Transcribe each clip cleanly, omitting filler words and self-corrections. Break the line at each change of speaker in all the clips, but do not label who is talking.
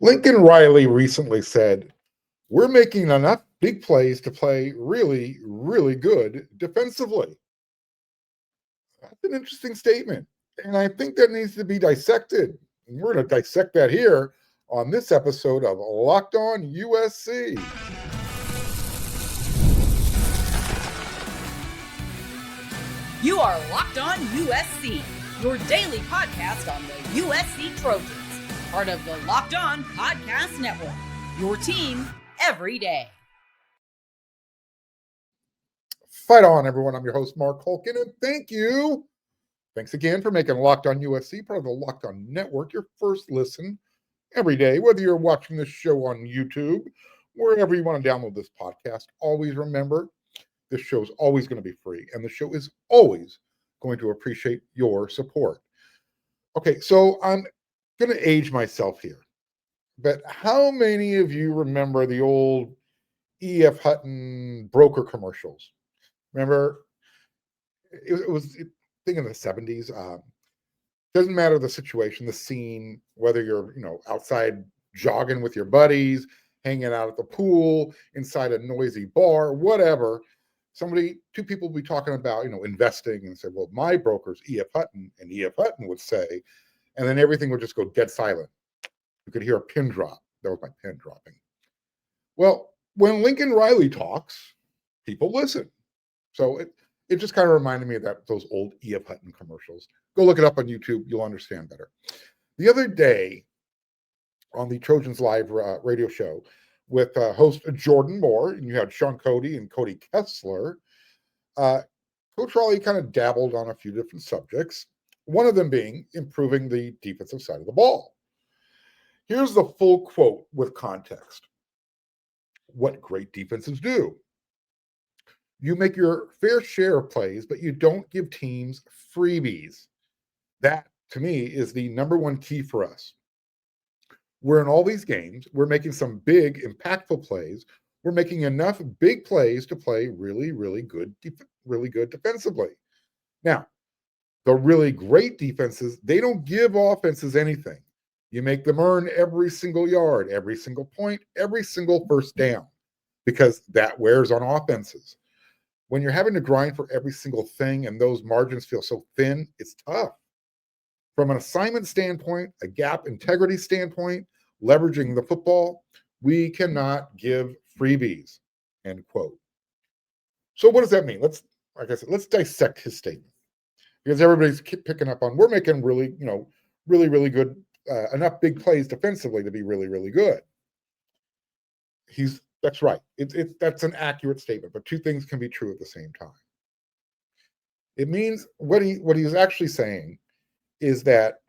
Lincoln Riley recently said, "We're making enough big plays to play really, really good defensively." That's an interesting statement. And I think that needs to be dissected. And we're going to dissect that here on this episode of Locked On USC.
You are Locked On USC, your daily podcast on the USC Trojans, part of the Locked On Podcast Network, your team every day.
Fight on, everyone. I'm your host, Mark Holkin, and Thanks again for making Locked On USC part of the Locked On Network your first listen every day, whether you're watching this show on YouTube, wherever you want to download this podcast. Always remember, this show is always going to be free, and the show is always going to appreciate your support. Okay, so I'm going to age myself here, but how many of you remember the old E.F. Hutton broker commercials? Remember, it was I think in the 70s. Doesn't matter the situation, the scene, whether you're outside jogging with your buddies, hanging out at the pool, inside a noisy bar, whatever. Two people will be talking about, investing and say, well, my broker's E.F. Hutton, and E.F. Hutton would say, and then everything would just go dead silent. You could hear a pin drop. That was my pen dropping. Well, when Lincoln Riley talks, people listen. So it just kind of reminded me of those old E.F. Hutton commercials. Go look it up on YouTube. You'll understand better. The other day on the Trojans Live radio show, with host Jordan Moore, and you had Sean Cody and Cody Kessler, Coach Raleigh kind of dabbled on a few different subjects, one of them being improving the defensive side of the ball. Here's the full quote with context. What great defenses do. You make your fair share of plays, but you don't give teams freebies. That, to me, is the number one key for us. We're in all these games. We're making some big, impactful plays. We're making enough big plays to play really, really good defensively. Now, the really great defenses, they don't give offenses anything. You make them earn every single yard, every single point, every single first down, because that wears on offenses. When you're having to grind for every single thing and those margins feel so thin, it's tough. From an assignment standpoint, a gap integrity standpoint, leveraging the football, we cannot give freebies, end quote. So what does that mean? Let's dissect his statement, because everybody's picking up on, we're making really, really good, enough big plays defensively to be really, really good. That's right. That's an accurate statement, but two things can be true at the same time. It means what he's actually saying is that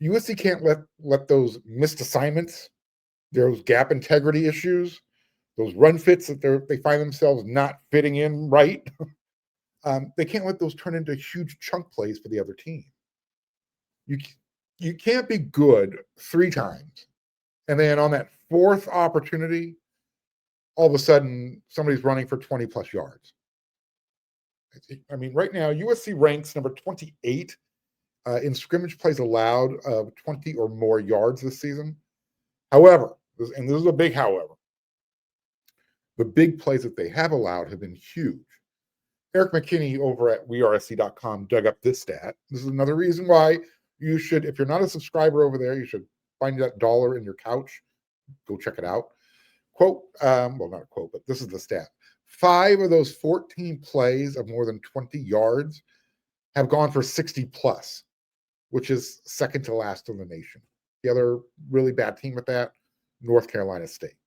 USC can't let those missed assignments, those gap integrity issues, those run fits that they find themselves not fitting in right. They can't let those turn into huge chunk plays for the other team. You can't be good 3 times, and then on that 4th opportunity, all of a sudden somebody's running for 20 plus yards. I mean, right now USC ranks number 28 in scrimmage plays allowed of 20 or more yards this season. However, and this is a big however, the big plays that they have allowed have been huge. Eric McKinney over at wersc.com dug up this stat. This is another reason why you should, if you're not a subscriber over there, you should find that dollar in your couch. Go check it out. Quote, well, not a quote, but this is the stat. 5 of those 14 plays of more than 20 yards have gone for 60 plus, which is second to last in the nation. The other really bad team at that, North Carolina State.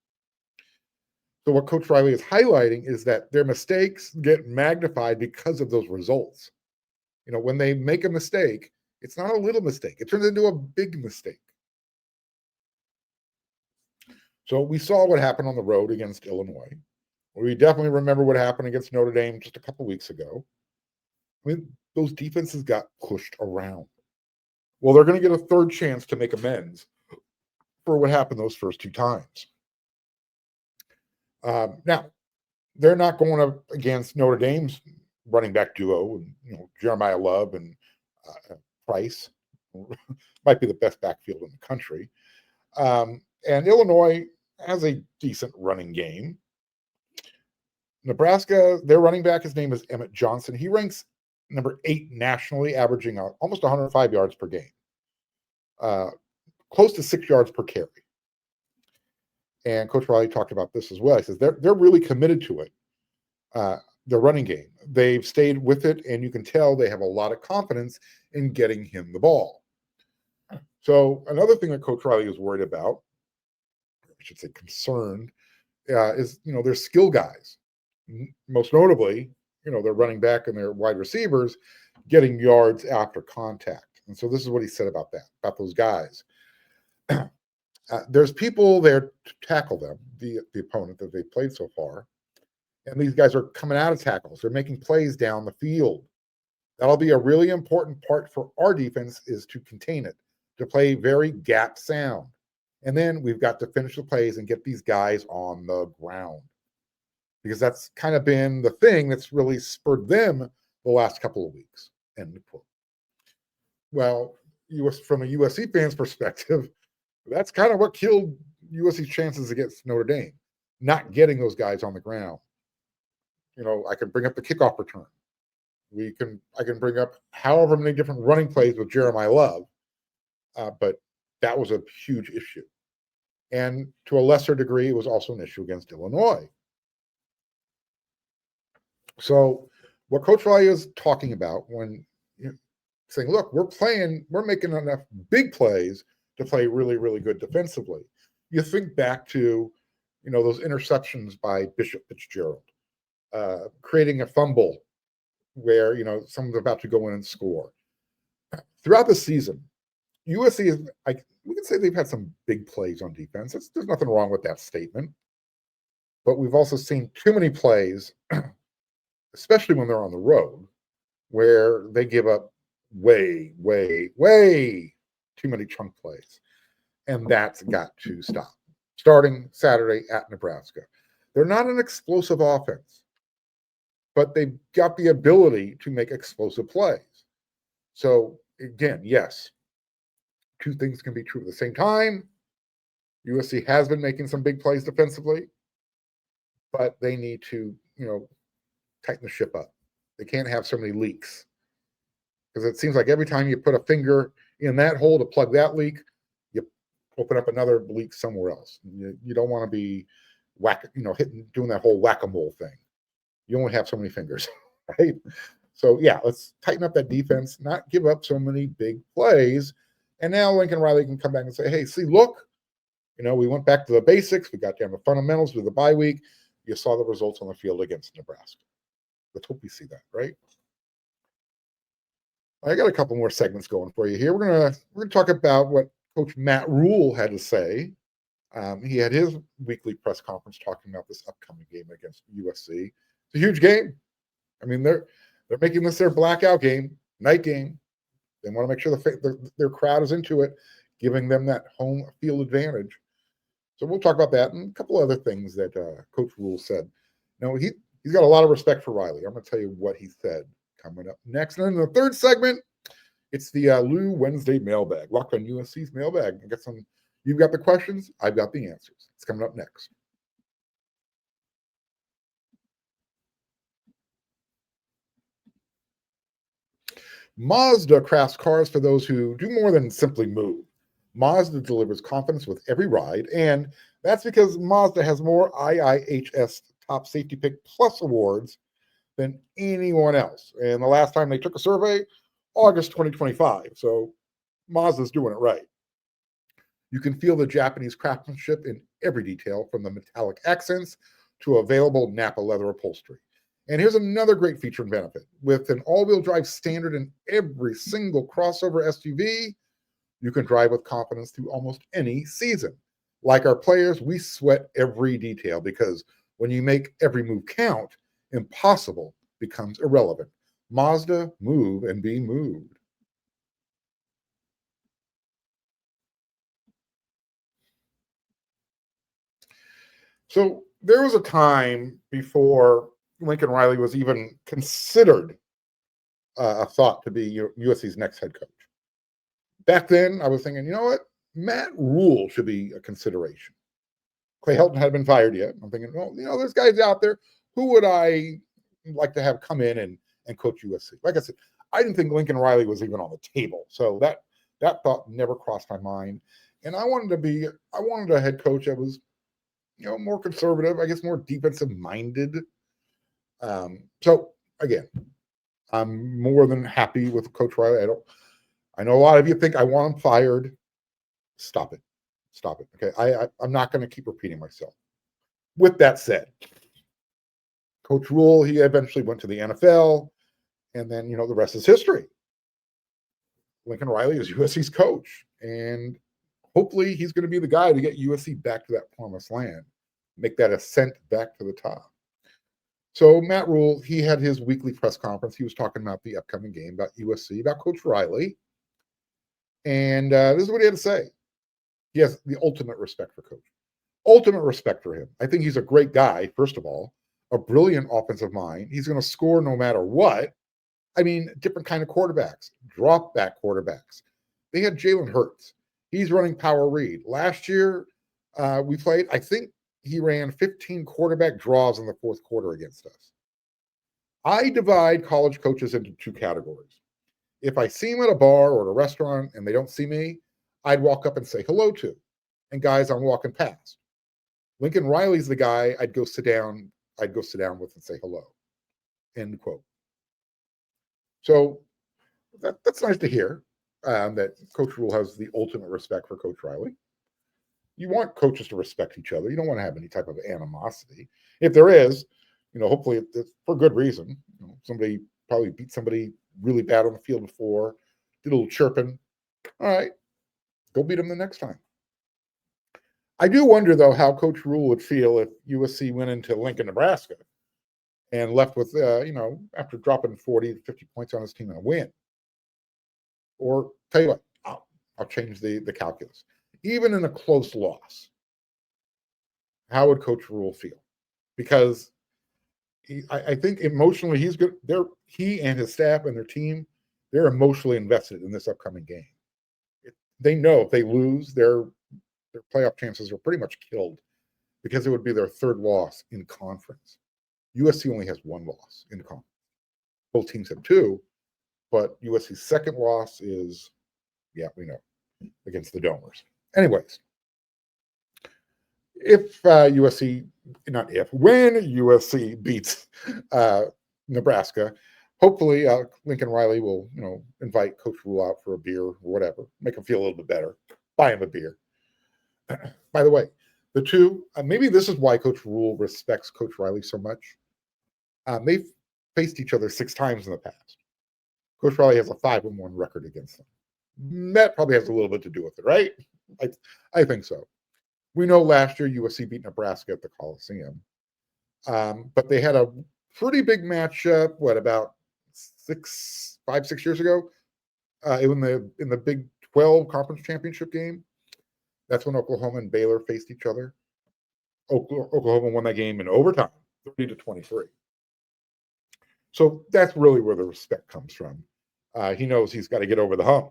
So what Coach Riley is highlighting is that their mistakes get magnified because of those results. When they make a mistake, it's not a little mistake. It turns into a big mistake. So we saw what happened on the road against Illinois. We definitely remember what happened against Notre Dame just a couple weeks ago. I mean, those defenses got pushed around. Well, they're going to get a third chance to make amends for what happened those first 2 times. Now, they're not going up against Notre Dame's running back duo, and Jeremiah Love and Price. Might be the best backfield in the country. And Illinois has a decent running game. Nebraska, their running back, his name is Emmett Johnson. He ranks number 8 nationally, averaging almost 105 yards per game, close to 6 yards per carry. And Coach Riley talked about this as well. He says they're really committed to it, the running game. They've stayed with it, and you can tell they have a lot of confidence in getting him the ball. So another thing that Coach Riley is worried about, I should say concerned, is their skill guys. Most notably, their running back and their wide receivers getting yards after contact. And so this is what he said about those guys. There's people there to tackle them, the opponent that they've played so far. And these guys are coming out of tackles. They're making plays down the field. That'll be a really important part for our defense, is to contain it, to play very gap sound. And then we've got to finish the plays and get these guys on the ground, because that's kind of been the thing that's really spurred them the last couple of weeks. End quote. Well, from a USC fan's perspective, that's kind of what killed USC's chances against Notre Dame, not getting those guys on the ground. I can bring up the kickoff return. I can bring up however many different running plays with Jeremiah Love, but that was a huge issue. And to a lesser degree, it was also an issue against Illinois. So what Coach Riley is talking about when saying, look, we're making enough big plays to play really, really good defensively. You think back to, those interceptions by Bishop Fitzgerald, creating a fumble where, someone's about to go in and score. Throughout the season, USC is, we can say they've had some big plays on defense. There's nothing wrong with that statement. But we've also seen too many plays, especially when they're on the road, where they give up way, way, way too many chunk plays. And that's got to stop. Starting Saturday at Nebraska. They're not an explosive offense, but they've got the ability to make explosive plays. So, again, yes, two things can be true at the same time. USC has been making some big plays defensively, but they need to, tighten the ship up. They can't have so many leaks, because it seems like every time you put a finger in that hole to plug that leak, you open up another leak somewhere else. You don't want to be doing that whole whack-a-mole thing. You only have so many fingers, right? So, yeah, let's tighten up that defense, not give up so many big plays. And now Lincoln Riley can come back and say, hey, see, look, we went back to the basics. We got down to fundamentals with the bye week. You saw the results on the field against Nebraska. Let's hope we see that, right? I got a couple more segments going for you here. We're gonna talk about what Coach Matt Rhule had to say. He had his weekly press conference talking about this upcoming game against USC. It's a huge game. I mean, they're making this their blackout game, night game. They want to make sure their crowd is into it, giving them that home field advantage. So we'll talk about that and a couple other things that Coach Rhule said. He's got a lot of respect for Riley. I'm going to tell you what he said coming up next. And then in the third segment, it's the Lou Wednesday mailbag. Locked on USC's mailbag. You've got the questions. I've got the answers. It's coming up next. Mazda crafts cars for those who do more than simply move. Mazda delivers confidence with every ride, and that's because Mazda has more IIHS Top Safety Pick Plus awards than anyone else. And the last time they took a survey, August 2025. So Mazda's doing it right. You can feel the Japanese craftsmanship in every detail, from the metallic accents to available Napa leather upholstery. And here's another great feature and benefit. With an all-wheel drive standard in every single crossover SUV, you can drive with confidence through almost any season. Like our players, we sweat every detail, because when you make every move count, impossible becomes irrelevant. Mazda, move and be moved. So there was a time before Lincoln Riley was even considered a thought to be USC's next head coach. Back then, I was thinking, you know what? Matt Rhule should be a consideration. Clay Helton hadn't been fired yet. I'm thinking, well, there's guys out there. Who would I like to have come in and coach USC? Like I said, I didn't think Lincoln Riley was even on the table. So that thought never crossed my mind. And I wanted a head coach that was, more conservative, I guess more defensive minded. So again, I'm more than happy with Coach Riley. I know a lot of you think I want him fired. Stop it. Okay. I'm not going to keep repeating myself. With that said, Coach Rhule, he eventually went to the NFL, and then, the rest is history. Lincoln Riley is USC's coach, and hopefully he's going to be the guy to get USC back to that promised land, make that ascent back to the top. So Matt Rhule, he had his weekly press conference. He was talking about the upcoming game, about USC, about Coach Riley, and this is what he had to say. He has the ultimate respect for Coach. Ultimate respect for him. I think he's a great guy, first of all, a brilliant offensive mind. He's going to score no matter what. I mean, different kind of quarterbacks, drop back quarterbacks. They had Jalen Hurts. He's running power read. Last year, we played, I think he ran 15 quarterback draws in the fourth quarter against us. I divide college coaches into two categories. If I see them at a bar or at a restaurant and they don't see me, I'd walk up and say hello to. And guys, I'm walking past. Lincoln Riley's the guy I'd go sit down with and say hello. End quote. So that's nice to hear, that Coach Rhule has the ultimate respect for Coach Riley. You want coaches to respect each other. You don't want to have any type of animosity. If there is, hopefully it's for good reason. Somebody probably beat somebody really bad on the field before, did a little chirping. All right, go beat them the next time. I do wonder, though, how Coach Rhule would feel if USC went into Lincoln, Nebraska, and left with, after dropping 40 to 50 points on his team and a win. Or tell you what, I'll change the calculus. Even in a close loss, how would Coach Rhule feel? Because I think emotionally he's good. He and his staff and their team, they're emotionally invested in this upcoming game. They know if they lose, their playoff chances are pretty much killed, because it would be their third loss in conference. USC only has one loss in conference. Both teams have two, but USC's second loss is, we know, against the Domers. Anyways, when USC beats Nebraska, hopefully Lincoln Riley will, invite Coach Rhule out for a beer or whatever, make him feel a little bit better, buy him a beer. By the way, the two, maybe this is why Coach Rhule respects Coach Riley so much. They've faced each other 6 times in the past. Coach Riley has a 5-1 record against them. That probably has a little bit to do with it, right? I think so. We know last year USC beat Nebraska at the Coliseum, but they had a pretty big matchup. About 6 years ago, in the Big 12 Conference Championship game. That's when Oklahoma and Baylor faced each other. Oklahoma won that game in overtime, 30-23. So that's really where the respect comes from. He knows he's got to get over the hump.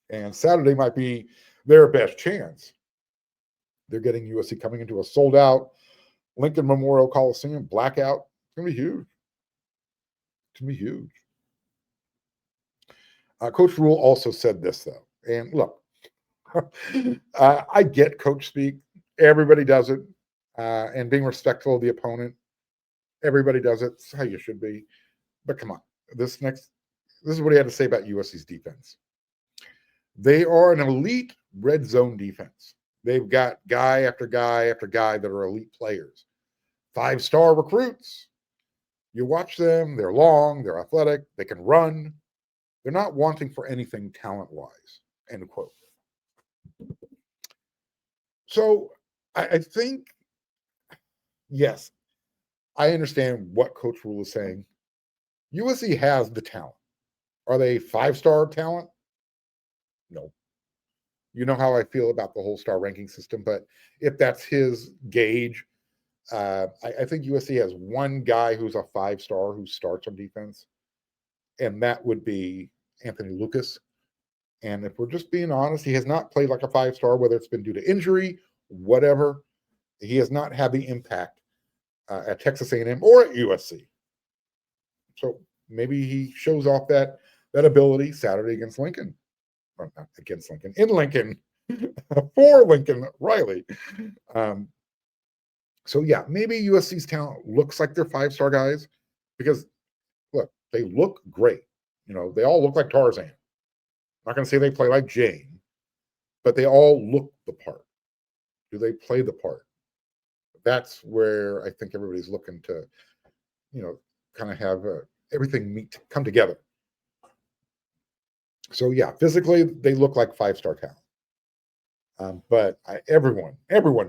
And Saturday might be their best chance. They're getting USC coming into a sold-out Lincoln Memorial Coliseum blackout. It's going to be huge. It's going to be huge. Coach Rhule also said this, though. And look, I get coach speak. Everybody does it. And being respectful of the opponent. Everybody does it. It's how you should be. But come on. This is what he had to say about USC's defense. They are an elite red zone defense. They've got guy after guy after guy that are elite players. 5-star recruits. You watch them. They're long. They're athletic. They can run. They're not wanting for anything talent-wise. End quote. So I think, yes, I understand what Coach Rhule is saying. USC has the talent. Are they 5-star talent? No. You know how I feel about the whole star ranking system, but if that's his gauge, I think USC has one guy who's a 5-star who starts on defense, and that would be Anthony Lucas. And if we're just being honest, he has not played like a 5-star, whether it's been due to injury, whatever. He has not had the impact at Texas A&M or at USC. So maybe he shows off that ability Saturday against Lincoln. Well, not against Lincoln, in Lincoln, for Lincoln Riley. So yeah, maybe USC's talent looks like they're 5-star guys because look, they look great. They all look like Tarzan. I'm not going to say they play like Jane, but they all look the part. Do they play the part? That's where I think everybody's looking to, kind of have everything come together. So yeah, physically they look like 5-star talent. But everyone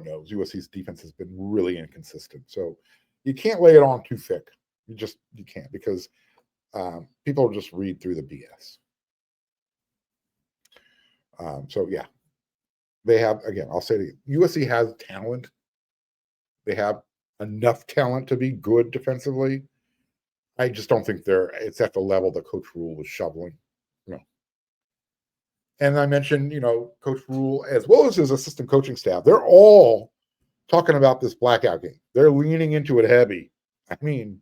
knows USC's defense has been really inconsistent. So you can't lay it on too thick. You can't because people will just read through the BS. So yeah, they have, again, I'll say to you, USC has talent. They have enough talent to be good defensively. I just don't think it's at the level that Coach Rhule was shoveling. And I mentioned, Coach Rhule, as well as his assistant coaching staff, they're all talking about this blackout game. They're leaning into it heavy. I mean,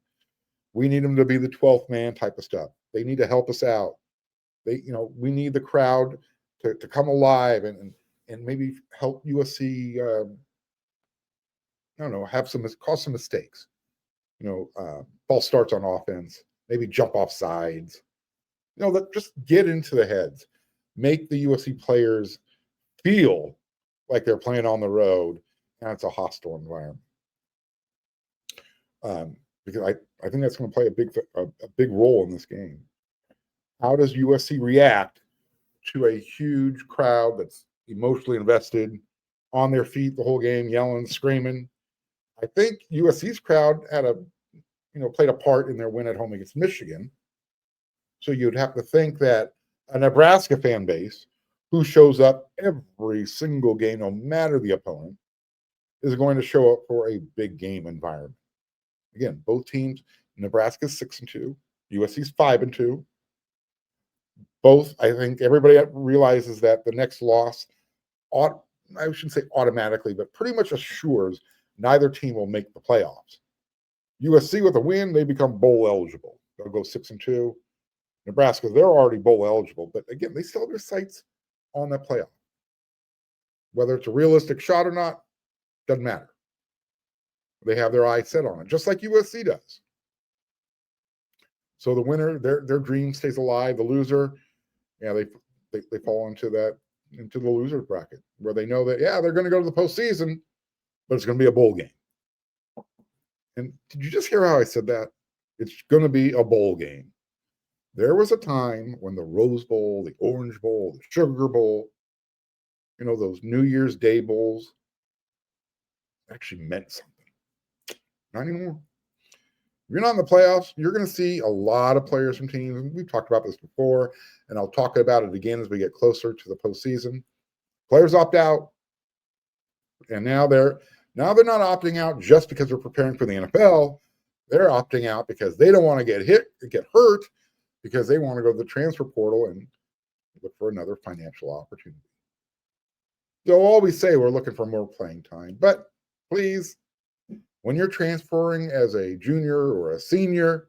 we need them to be the 12th man type of stuff. They need to help us out. We need the crowd to come alive and maybe help USC, cause some mistakes. False starts on offense, maybe jump off sides. Just get into the heads. Make the USC players feel like they're playing on the road and it's a hostile environment. Because I think that's going to play a big role in this game. How does USC react to a huge crowd that's emotionally invested, on their feet the whole game, yelling, screaming? I think USC's crowd played a part in their win at home against Michigan. So you'd have to think that a Nebraska fan base who shows up every single game, no matter the opponent, is going to show up for a big game environment. Again, both teams, Nebraska's 6-2, USC's 5-2. Both, I think everybody realizes that the next loss, I shouldn't say automatically, but pretty much assures neither team will make the playoffs. USC with a win, they become bowl eligible. They'll go 6-2. Nebraska, they're already bowl eligible, but again, they still have their sights on that playoff. Whether it's a realistic shot or not, doesn't matter. They have their eyes set on it, just like USC does. So the winner, their dream stays alive. The loser, they fall into the loser bracket where they know that they're going to go to the postseason, but it's going to be a bowl game. And did you just hear how I said that? It's going to be a bowl game. There was a time when the Rose Bowl, the Orange Bowl, the Sugar Bowl, those New Year's Day bowls actually meant something. Not anymore. If you're not in the playoffs, you're going to see a lot of players from teams. We've talked about this before, and I'll talk about it again as we get closer to the postseason. Players opt out, and now they're not opting out just because they're preparing for the NFL. They're opting out because they don't want to get hurt, because they want to go to the transfer portal and look for another financial opportunity. They'll always say we're looking for more playing time, but please, when you're transferring as a junior or a senior,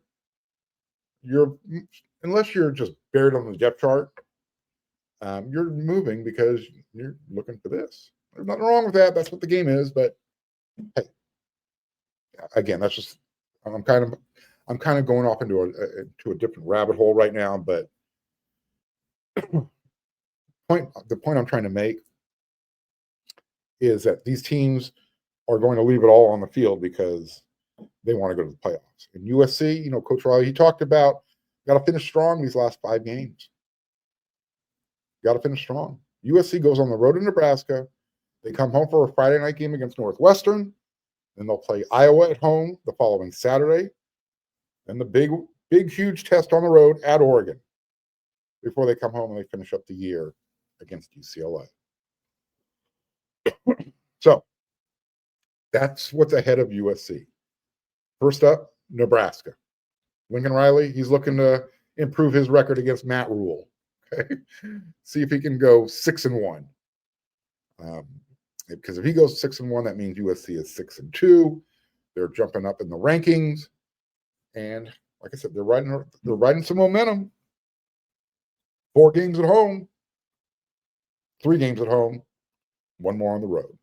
unless you're just buried on the depth chart, you're moving because you're looking for this. There's nothing wrong with that. That's what the game is. But hey, again, that's just I'm kind of going off into a different rabbit hole right now. But the point I'm trying to make is that these teams are going to leave it all on the field because they want to go to the playoffs. And USC, Coach Riley, he talked about got to finish strong these last 5 games. Got to finish strong. USC goes on the road to Nebraska. They come home for a Friday night game against Northwestern. Then they'll play Iowa at home the following Saturday. Then the big, huge test on the road at Oregon before they come home and they finish up the year against UCLA. So that's what's ahead of USC. First up, Nebraska. Lincoln Riley, he's looking to improve his record against Matt Rhule. Okay. See if he can go 6-1. Because if he goes 6-1, that means USC is 6-2. They're jumping up in the rankings. And like I said, they're riding some momentum. 4 games at home, 3 games at home, 1 more on the road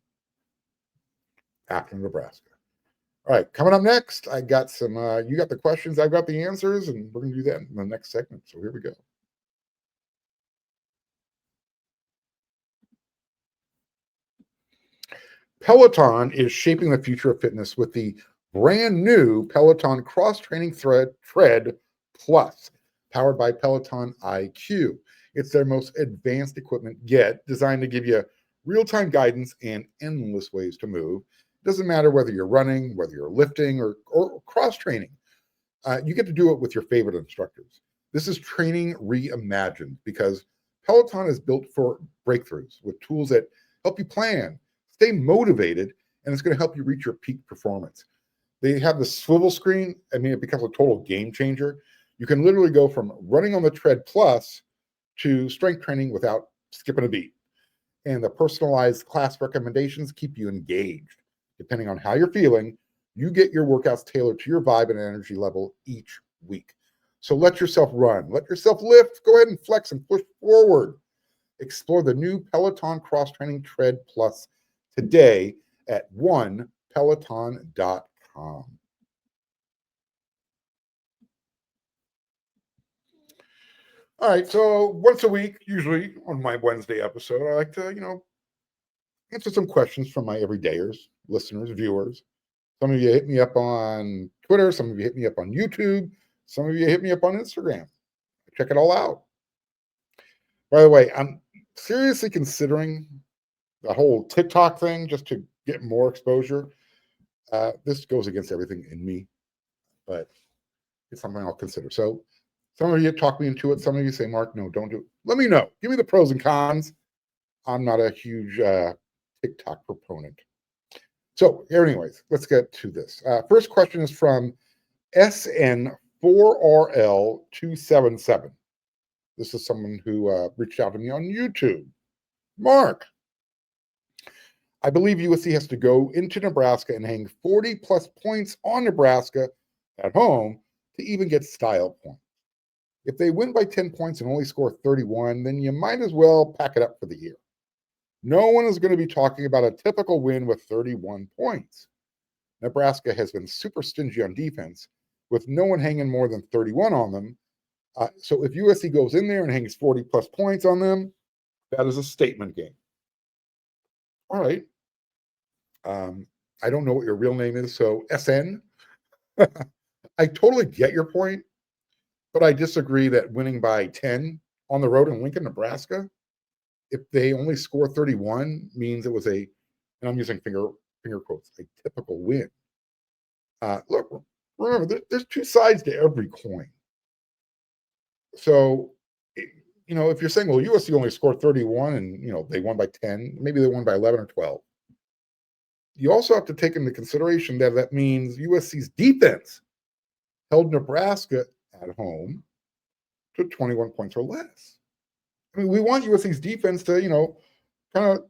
after Nebraska. All right, coming up next, I got some, you got the questions, I've got the answers, and we're going to do that in the next segment. So here we go. Peloton is shaping the future of fitness with the brand new Peloton cross-training tread plus, powered by Peloton IQ. It's their most advanced equipment yet, designed to give you real-time guidance and endless ways to move. It doesn't matter whether you're running, whether you're lifting, or cross-training. You get to do it with your favorite instructors. This is training reimagined because Peloton is built for breakthroughs with tools that help you plan, stay motivated, and it's going to help you reach your peak performance. They have the swivel screen. I mean, it becomes a total game changer. You can literally go from running on the tread plus to strength training without skipping a beat. And the personalized class recommendations keep you engaged. Depending on how you're feeling, you get your workouts tailored to your vibe and energy level each week. So let yourself run, let yourself lift, go ahead and flex and push forward. Explore the new Peloton Cross Training Tread Plus today at onepeloton.com. All right, so once a week, usually on my Wednesday episode, I like to, answer some questions from my everydayers, listeners, viewers. Some of you hit me up on Twitter, some of you hit me up on YouTube, some of you hit me up on Instagram. Check it all out. By the way, I'm seriously considering the whole TikTok thing just to get more exposure. This goes against everything in me, but it's something I'll consider. So some of you talk me into it. Some of you say, Mark, no, don't do it. Let me know. Give me the pros and cons. I'm not a huge TikTok proponent. So anyways, let's get to this. First question is from SN4RL277. This is someone who reached out to me on YouTube. Mark, I believe USC has to go into Nebraska and hang 40 plus points on Nebraska at home to even get style points. If they win by 10 points and only score 31, then you might as well pack it up for the year. No one is going to be talking about a typical win with 31 points. Nebraska has been super stingy on defense, with no one hanging more than 31 on them. So if USC goes in there and hangs 40 plus points on them, that is a statement game. All right. I don't know what your real name is, so SN. I totally get your point, but I disagree that winning by 10 on the road in Lincoln, Nebraska, if they only score 31, means it was and I'm using finger quotes, a typical win. Look, remember, there's 2 sides to every coin. So, if you're saying, well, USC only scored 31 and, they won by 10, maybe they won by 11 or 12. You also have to take into consideration that means USC's defense held Nebraska at home to 21 points or less. I mean, we want USC's defense to, kind of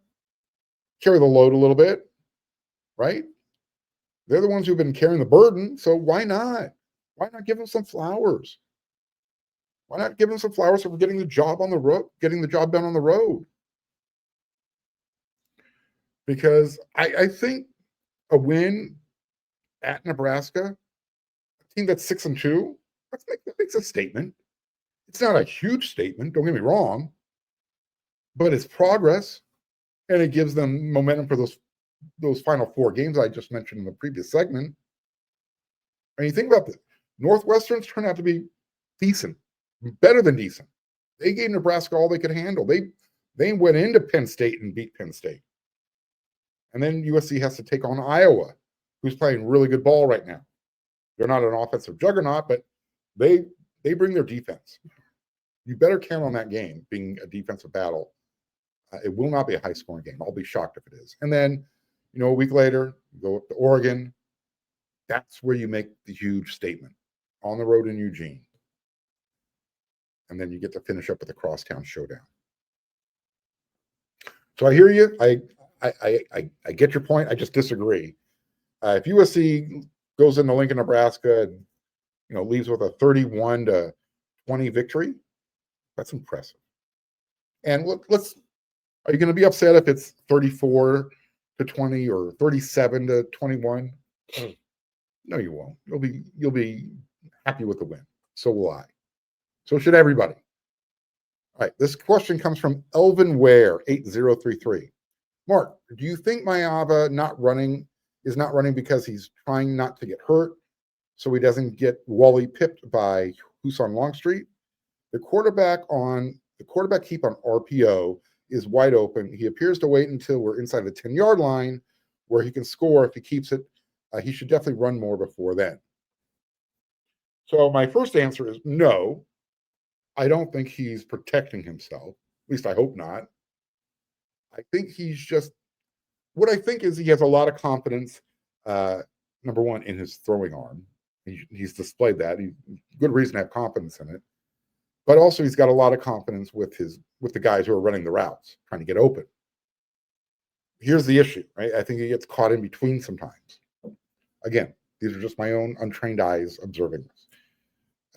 carry the load a little bit, right? They're the ones who've been carrying the burden, so why not? Why not give them some flowers? Why not give them some flowers for getting the job on the road, getting the job done on the road? Because I think a win at Nebraska, a team that's 6-2, that makes a statement. It's not a huge statement, don't get me wrong, but it's progress, and it gives them momentum for those final 4 games I just mentioned in the previous segment. And you think about this, Northwestern's turned out to be decent, better than decent. They gave Nebraska all they could handle. They went into Penn State and beat Penn State. And then USC has to take on Iowa, who's playing really good ball right now. They're not an offensive juggernaut, but they bring their defense. You better count on that game being a defensive battle. It will not be a high-scoring game. I'll be shocked if it is. And then, a week later, you go up to Oregon. That's where you make the huge statement on the road in Eugene. and then you get to finish up with the crosstown showdown. So I hear you. I get your point. I just disagree. If USC goes into Lincoln, Nebraska, and leaves with a 31-20 victory, that's impressive. And are you going to be upset if it's 34-20 or 37-21? No, you won't. You'll be happy with the win. So will I. So should everybody. All right. This question comes from Elvin Ware 8033. Mark, do you think Maava is not running because he's trying not to get hurt, so he doesn't get Wally pipped by Huson Longstreet? The quarterback keep on RPO is wide open. He appears to wait until we're inside the 10-yard line where he can score. If he keeps it, he should definitely run more before then. So my first answer is no. I don't think he's protecting himself. At least I hope not. I think what I think is he has a lot of confidence, number one, in his throwing arm. He's displayed that. Good reason to have confidence in it. But also he's got a lot of confidence with the guys who are running the routes, trying to get open. Here's the issue, right? I think he gets caught in between sometimes. Again, these are just my own untrained eyes observing this.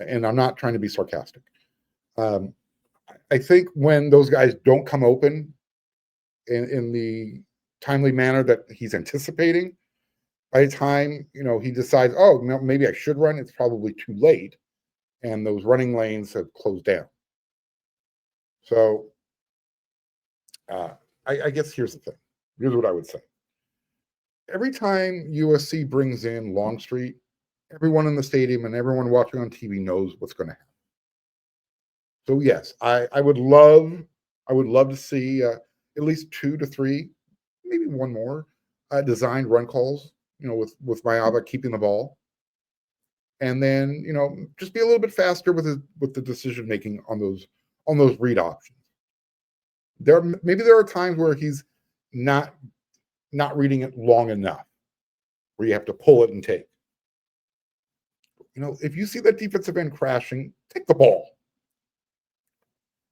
And I'm not trying to be sarcastic. I think when those guys don't come open in the timely manner that he's anticipating, by the time he decides, oh, maybe I should run, it's probably too late, and those running lanes have closed down. So I guess here's the thing. Here's what I would say. Every time USC brings in Longstreet, everyone in the stadium and everyone watching on TV knows what's going to happen. So yes, I would love to see at least 2 to 3, maybe one more designed run calls, with Maava keeping the ball, and then just be a little bit faster with the decision making on those read options. There are times where he's not reading it long enough, where you have to pull it and take. If you see that defensive end crashing, take the ball.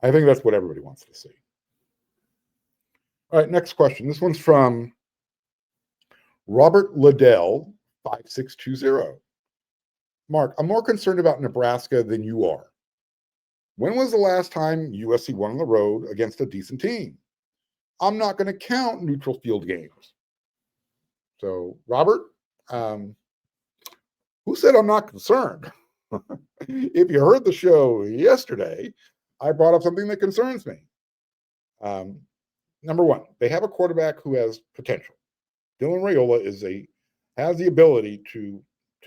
I think that's what everybody wants to see. All right, next question. This one's from Robert Liddell, 5620. Mark, I'm more concerned about Nebraska than you are. When was the last time USC won on the road against a decent team? I'm not going to count neutral field games. So, Robert, who said I'm not concerned? If you heard the show yesterday, I brought up something that concerns me. Number one, they have a quarterback who has potential. Dylan Raiola has the ability to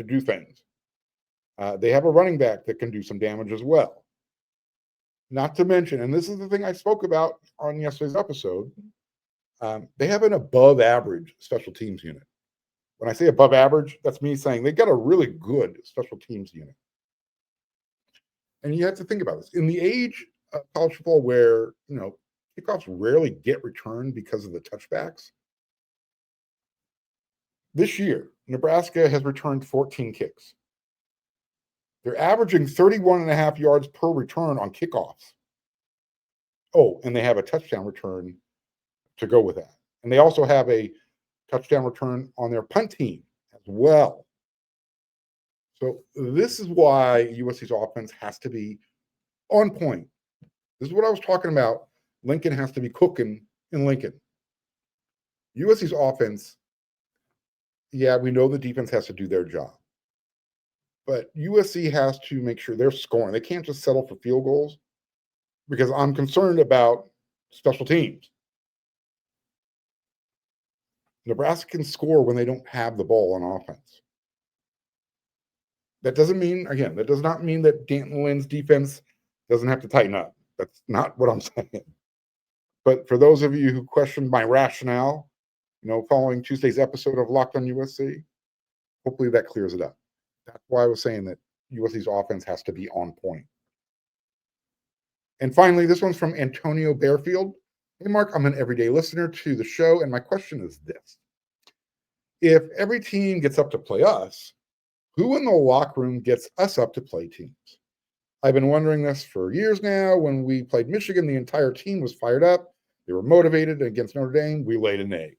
do things. They have a running back that can do some damage as well. Not to mention, and this is the thing I spoke about on yesterday's episode, they have an above average special teams unit. When I say above average, that's me saying they've got a really good special teams unit. And you have to think about this. In the age of college football where, kickoffs rarely get returned because of the touchbacks, this year, Nebraska has returned 14 kicks. They're averaging 31.5 yards per return on kickoffs. Oh, and they have a touchdown return to go with that. And they also have a touchdown return on their punt team as well. So this is why USC's offense has to be on point. This is what I was talking about. Lincoln has to be cooking in Lincoln. USC's offense, yeah, we know the defense has to do their job. But USC has to make sure they're scoring. They can't just settle for field goals, because I'm concerned about special teams. Nebraska can score when they don't have the ball on offense. That does not mean that Danton Lynn's defense doesn't have to tighten up. That's not what I'm saying. But for those of you who questioned my rationale, following Tuesday's episode of Locked on USC, hopefully that clears it up. That's why I was saying that USC's offense has to be on point. And finally, this one's from Antonio Bearfield. Hey, Mark, I'm an everyday listener to the show, and my question is this. If every team gets up to play us, who in the locker room gets us up to play teams? I've been wondering this for years now. When we played Michigan, the entire team was fired up. They were motivated. Against Notre Dame, we laid an egg.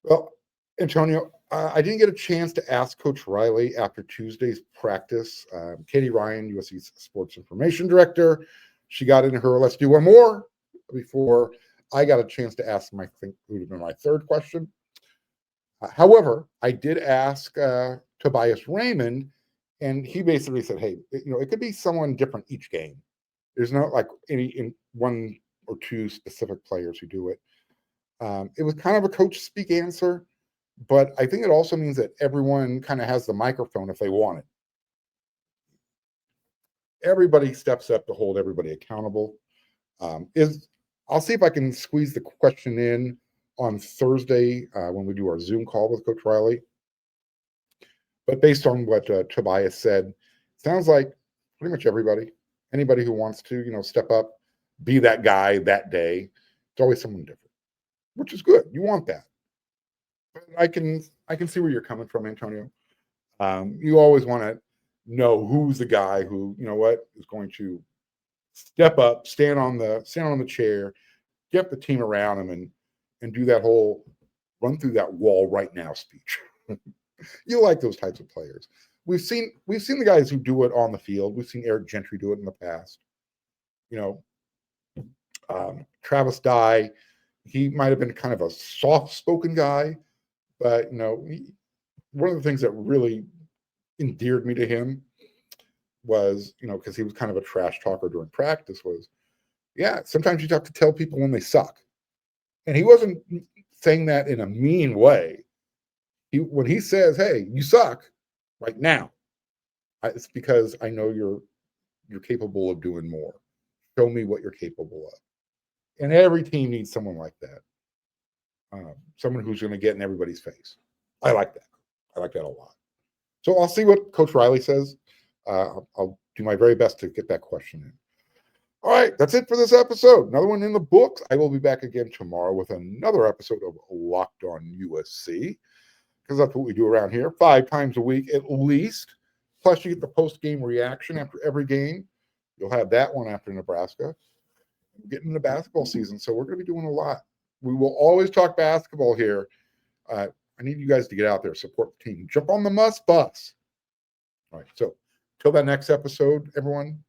Well, Antonio, I didn't get a chance to ask Coach Riley after Tuesday's practice. Katie Ryan, USC's sports information director, she got in her let's do one more before I got a chance to ask my, I think would have been my third question. However, I did ask Tobias Raymond, and he basically said, hey, it could be someone different each game. There's not like any in one or two specific players who do it. It was kind of a coach speak answer, but I think it also means that everyone kind of has the microphone if they want it. Everybody steps up to hold everybody accountable. I'll see if I can squeeze the question in on Thursday when we do our Zoom call with Coach Riley. But based on what Tobias said, sounds like pretty much anybody who wants to, step up, be that guy that day. It's always someone different, which is good. You want that. But I can see where you're coming from, Antonio. You always want to know who's the guy who, is going to step up, stand on the chair, get the team around him, and do that whole run through that wall right now speech. You like those types of players. We've seen the guys who do it on the field. We've seen Eric Gentry do it in the past. Travis Dye, he might have been kind of a soft-spoken guy, but one of the things that really endeared me to him was, because he was kind of a trash talker during practice, was, sometimes you have to tell people when they suck. And he wasn't saying that in a mean way. When he says, hey, you suck right now, it's because I know you're capable of doing more. Show me what you're capable of. And every team needs someone like that. Someone who's going to get in everybody's face. I like that. I like that a lot. So I'll see what Coach Riley says. I'll do my very best to get that question in. All right, that's it for this episode. Another one in the books. I will be back again tomorrow with another episode of Locked On USC, because that's what we do around here 5 times a week at least. Plus, you get the post-game reaction after every game. You'll have that one after Nebraska. We're getting into basketball season, so we're going to be doing a lot. We will always talk basketball here. I need you guys to get out there, support the team. Jump on the must bus. All right, so till that next episode, everyone,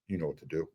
you know what to do.